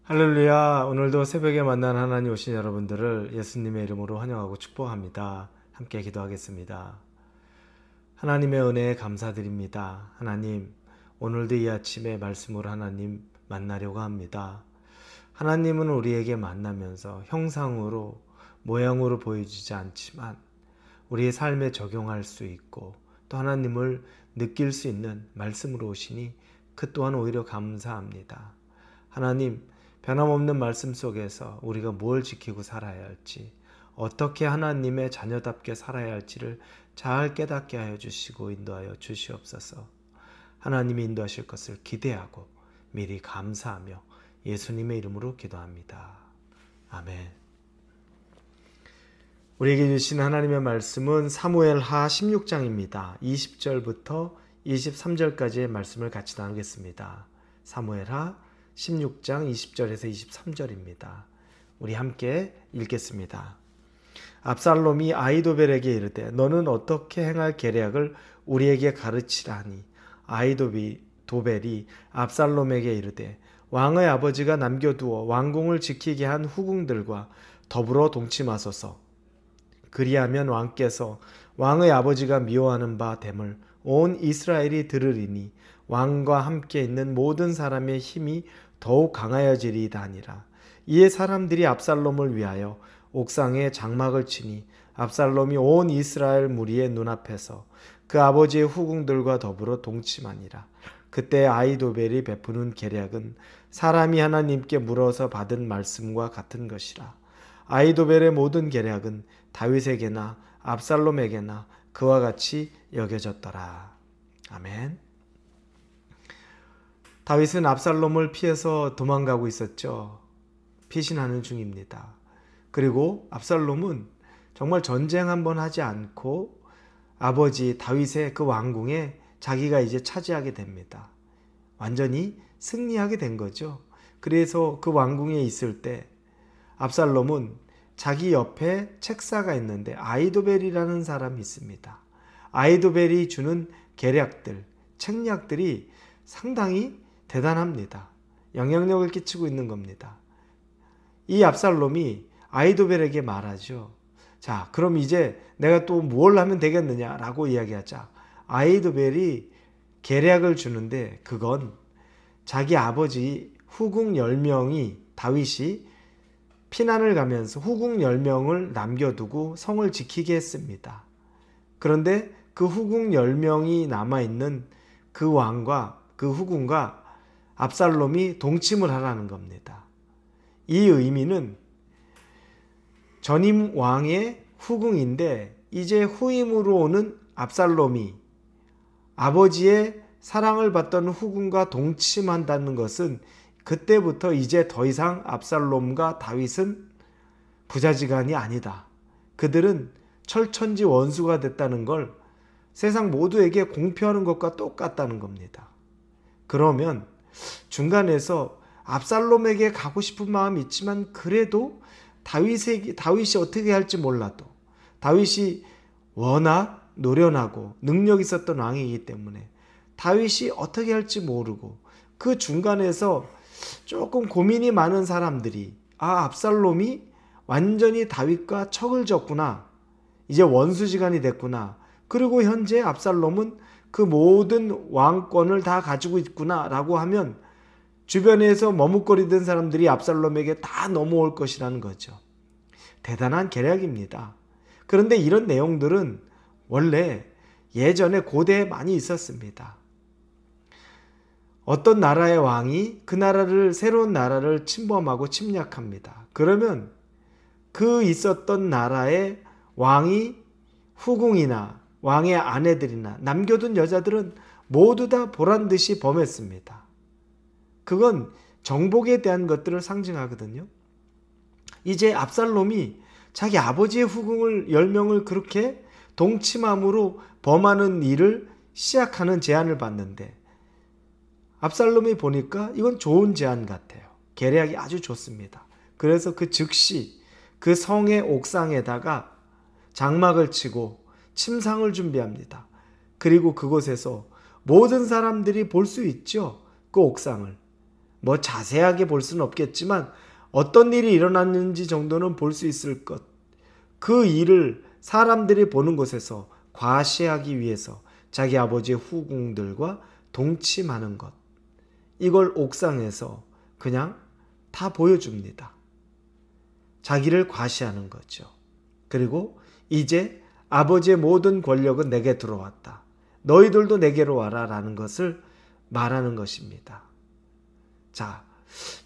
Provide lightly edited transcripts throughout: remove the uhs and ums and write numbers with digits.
할렐루야. 오늘도 새벽에 만난 하나님 오신 여러분들을 예수님의 이름으로 환영하고 축복합니다. 함께 기도하겠습니다. 하나님의 은혜에 감사드립니다. 하나님, 오늘도 이 아침에 말씀으로 하나님 만나려고 합니다. 하나님은 우리에게 만나면서 형상으로 모양으로 보여주지 않지만 우리의 삶에 적용할 수 있고 또 하나님을 느낄 수 있는 말씀으로 오시니 그 또한 오히려 감사합니다. 하나님, 변함없는 말씀 속에서 우리가 뭘 지키고 살아야 할지, 어떻게 하나님의 자녀답게 살아야 할지를 잘 깨닫게 하여 주시고 인도하여 주시옵소서. 하나님이 인도하실 것을 기대하고 미리 감사하며 예수님의 이름으로 기도합니다. 아멘. 우리에게 주신 하나님의 말씀은 사무엘하 16장입니다. 20절부터 23절까지의 말씀을 같이 나누겠습니다. 사무엘하 16장 20절에서 23절입니다. 우리 함께 읽겠습니다. 압살롬이 아히도벨에게 이르되 너는 어떻게 행할 계략을 우리에게 가르치라니. 아히도벨이 압살롬에게 이르되 왕의 아버지가 남겨두어 왕궁을 지키게 한 후궁들과 더불어 동침하소서. 그리하면 왕께서 왕의 아버지가 미워하는 바 됨을 온 이스라엘이 들으리니 왕과 함께 있는 모든 사람의 힘이 더욱 강하여지리이다 하니라. 이에 사람들이 압살롬을 위하여 옥상에 장막을 치니 압살롬이 온 이스라엘 무리의 눈앞에서 그 아버지의 후궁들과 더불어 동침하니라. 그때 아히도벨이 베푸는 계략은 사람이 하나님께 물어서 받은 말씀과 같은 것이라. 아히도벨의 모든 계략은 다윗에게나 압살롬에게나 그와 같이 여겨졌더라. 아멘. 다윗은 압살롬을 피해서 도망가고 있었죠. 피신하는 중입니다. 그리고 압살롬은 정말 전쟁 한번 하지 않고 아버지 다윗의 그 왕궁에 자기가 이제 차지하게 됩니다. 완전히 승리하게 된 거죠. 그래서 그 왕궁에 있을 때 압살롬은 자기 옆에 책사가 있는데 아히도벨이라는 사람이 있습니다. 아히도벨이 주는 계략들, 책략들이 상당히 대단합니다. 영향력을 끼치고 있는 겁니다. 이 압살롬이 아히도벨에게 말하죠. 자, 그럼 이제 내가 또 뭘 하면 되겠느냐라고 이야기하자 아히도벨이 계략을 주는데 그건 자기 아버지 후궁 10명이 다윗이 피난을 가면서 후궁 10명을 남겨두고 성을 지키게 했습니다. 그런데 그 후궁 10명이 남아있는 그 왕과 그 후궁과 압살롬이 동침을 하라는 겁니다. 이 의미는 전임 왕의 후궁인데 이제 후임으로 오는 압살롬이 아버지의 사랑을 받던 후궁과 동침한다는 것은 그때부터 이제 더 이상 압살롬과 다윗은 부자지간이 아니다. 그들은 철천지 원수가 됐다는 걸 세상 모두에게 공표하는 것과 똑같다는 겁니다. 그러면 중간에서 압살롬에게 가고 싶은 마음이 있지만 그래도 다윗이 어떻게 할지 몰라도 다윗이 워낙 노련하고 능력 있었던 왕이기 때문에 다윗이 어떻게 할지 모르고 그 중간에서 조금 고민이 많은 사람들이 압살롬이 완전히 다윗과 척을 졌구나. 이제 원수지간이 됐구나. 그리고 현재 압살롬은 그 모든 왕권을 다 가지고 있구나 라고 하면 주변에서 머뭇거리던 사람들이 압살롬에게 다 넘어올 것이라는 거죠. 대단한 계략입니다. 그런데 이런 내용들은 원래 예전에 고대에 많이 있었습니다. 어떤 나라의 왕이 그 나라를 새로운 나라를 침범하고 침략합니다. 그러면 그 있었던 나라의 왕이 후궁이나 왕의 아내들이나 남겨둔 여자들은 모두 다 보란듯이 범했습니다. 그건 정복에 대한 것들을 상징하거든요. 이제 압살롬이 자기 아버지의 후궁을 10명을 그렇게 동침함으로 범하는 일을 시작하는 제안을 받는데 압살롬이 보니까 이건 좋은 제안 같아요. 계략이 아주 좋습니다. 그래서 그 즉시 그 성의 옥상에다가 장막을 치고 침상을 준비합니다. 그리고 그곳에서 모든 사람들이 볼 수 있죠. 그 옥상을. 뭐 자세하게 볼 수는 없겠지만 어떤 일이 일어났는지 정도는 볼 수 있을 것. 그 일을 사람들이 보는 곳에서 과시하기 위해서 자기 아버지의 후궁들과 동침하는 것. 이걸 옥상에서 그냥 다 보여줍니다. 자기를 과시하는 거죠. 그리고 이제 아버지의 모든 권력은 내게 들어왔다. 너희들도 내게로 와라 라는 것을 말하는 것입니다. 자,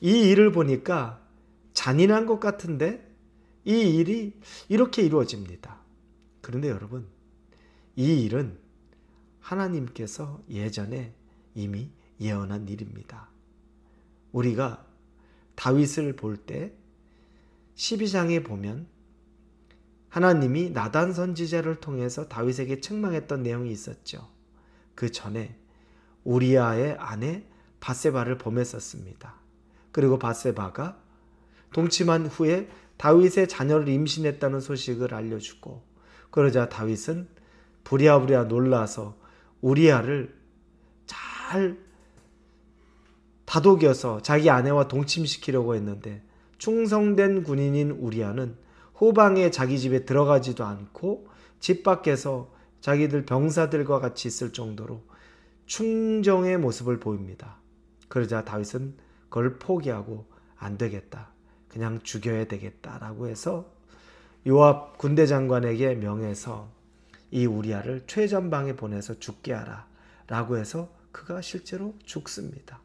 이 일을 보니까 잔인한 것 같은데 이 일이 이렇게 이루어집니다. 그런데 여러분, 이 일은 하나님께서 예전에 이미 예언한 일입니다. 우리가 다윗을 볼 때 12장에 보면 하나님이 나단 선지자를 통해서 다윗에게 책망했던 내용이 있었죠. 그 전에 우리아의 아내 밧세바를 범했었습니다. 그리고 밧세바가 동침한 후에 다윗의 자녀를 임신했다는 소식을 알려주고, 그러자 다윗은 부랴부랴 놀라서 우리아를 잘 다독여서 자기 아내와 동침시키려고 했는데 충성된 군인인 우리아는 후방에 자기 집에 들어가지도 않고 집 밖에서 자기들 병사들과 같이 있을 정도로 충정의 모습을 보입니다. 그러자 다윗은 그걸 포기하고 안 되겠다, 그냥 죽여야 되겠다라고 해서 요압 군대 장관에게 명해서 이 우리아를 최전방에 보내서 죽게 하라 라고 해서 그가 실제로 죽습니다.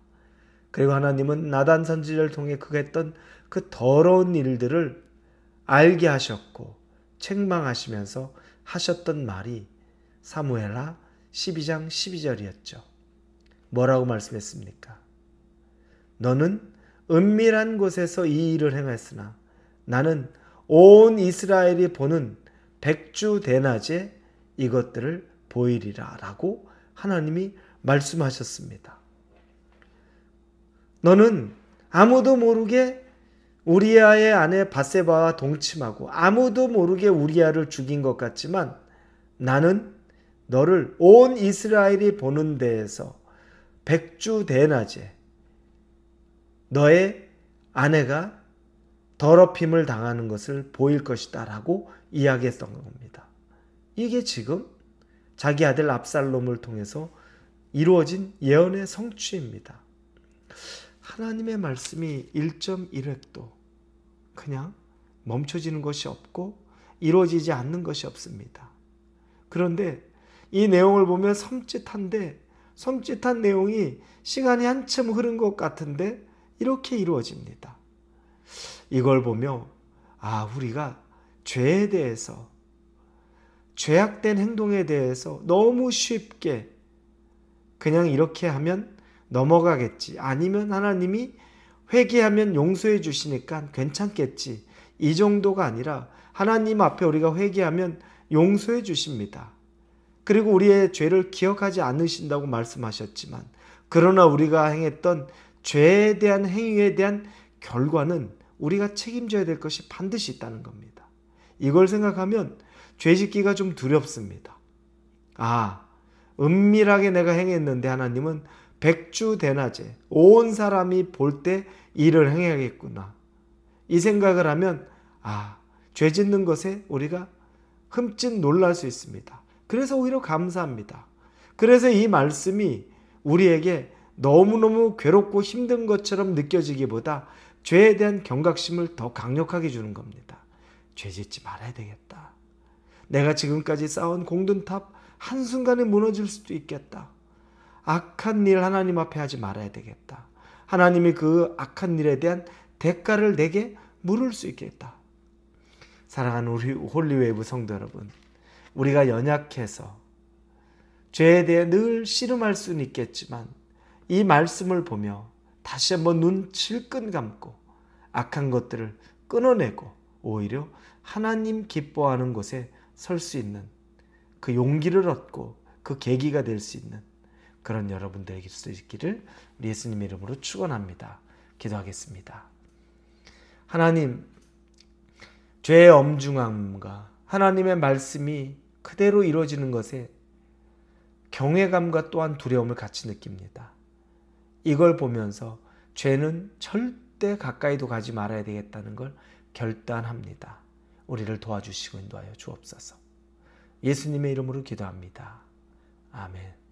그리고 하나님은 나단 선지자를 통해 그가 했던 그 더러운 일들을 알게 하셨고 책망하시면서 하셨던 말이 사무엘하 12장 12절이었죠. 뭐라고 말씀했습니까? 너는 은밀한 곳에서 이 일을 행했으나 나는 온 이스라엘이 보는 백주 대낮에 이것들을 보이리라 라고 하나님이 말씀하셨습니다. 너는 아무도 모르게 우리아의 아내 밧세바와 동침하고 아무도 모르게 우리아를 죽인 것 같지만 나는 너를 온 이스라엘이 보는 데에서 백주 대낮에 너의 아내가 더럽힘을 당하는 것을 보일 것이다 라고 이야기했던 겁니다. 이게 지금 자기 아들 압살롬을 통해서 이루어진 예언의 성취입니다. 하나님의 말씀이 1.1획도 그냥 멈춰지는 것이 없고 이루어지지 않는 것이 없습니다. 그런데 이 내용을 보면 섬찟한데, 섬찟한 내용이 시간이 한참 흐른 것 같은데 이렇게 이루어집니다. 이걸 보며 우리가 죄에 대해서, 죄악된 행동에 대해서 너무 쉽게 그냥 이렇게 하면 넘어가겠지, 아니면 하나님이 회개하면 용서해 주시니까 괜찮겠지, 이 정도가 아니라 하나님 앞에 우리가 회개하면 용서해 주십니다. 그리고 우리의 죄를 기억하지 않으신다고 말씀하셨지만, 그러나 우리가 행했던 죄에 대한 행위에 대한 결과는 우리가 책임져야 될 것이 반드시 있다는 겁니다. 이걸 생각하면 죄짓기가 좀 두렵습니다. 은밀하게 내가 행했는데 하나님은 백주 대낮에 온 사람이 볼 때 일을 행해야겠구나, 이 생각을 하면 죄 짓는 것에 우리가 흠칫 놀랄 수 있습니다. 그래서 오히려 감사합니다. 그래서 이 말씀이 우리에게 너무너무 괴롭고 힘든 것처럼 느껴지기보다 죄에 대한 경각심을 더 강력하게 주는 겁니다. 죄 짓지 말아야 되겠다. 내가 지금까지 쌓은 공든탑 한순간에 무너질 수도 있겠다. 악한 일 하나님 앞에 하지 말아야 되겠다. 하나님이 그 악한 일에 대한 대가를 내게 물을 수 있겠다. 사랑하는 우리 홀리웨이브 성도 여러분, 우리가 연약해서 죄에 대해 늘 씨름할 수는 있겠지만 이 말씀을 보며 다시 한번 눈 질끈 감고 악한 것들을 끊어내고 오히려 하나님 기뻐하는 곳에 설 수 있는 그 용기를 얻고 그 계기가 될 수 있는 그런 여러분들에게 수 있기를 우리 예수님 이름으로 축원합니다. 기도하겠습니다. 하나님, 죄의 엄중함과 하나님의 말씀이 그대로 이루어지는 것에 경외감과 또한 두려움을 같이 느낍니다. 이걸 보면서 죄는 절대 가까이도 가지 말아야 되겠다는 걸 결단합니다. 우리를 도와주시고 인도하여 주옵소서. 예수님의 이름으로 기도합니다. 아멘.